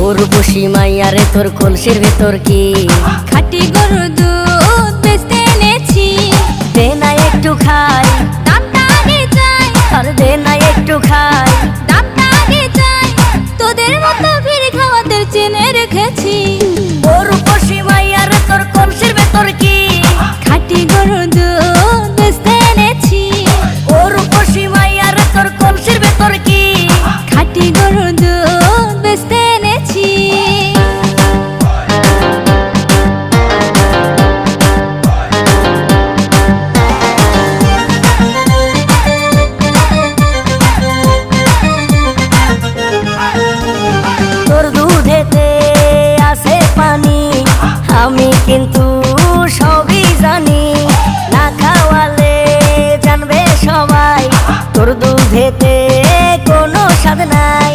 উর্বশী মাইয়ারে তোর কলসির ভেতর কি খাঁটি গরুর দুধ বেচতে এনেছি। দে না একটু খাই, দামটা আগে চাই, আর দে না একটু খাই। দামটা আগে চাই, তোদের মতো ভিড় খাওয়াদের চেনে রেখেছি। উর্বশী মাইয়ারে তোর কলসির ভেতর কি খাঁটি গরুর দুধ বেচতে এনেছি। উর্বশী মাইয়ারে তোর কলসির ভেতর কি খাঁটি গরুর দুধ বেচতে এনেছি। তোর দুধেতে আছে পানি, আমি কিন্তু সবই জানি। না খাওয়ালে জানবে সবাই তোর দুধেতে কোনো স্বাদ নাই।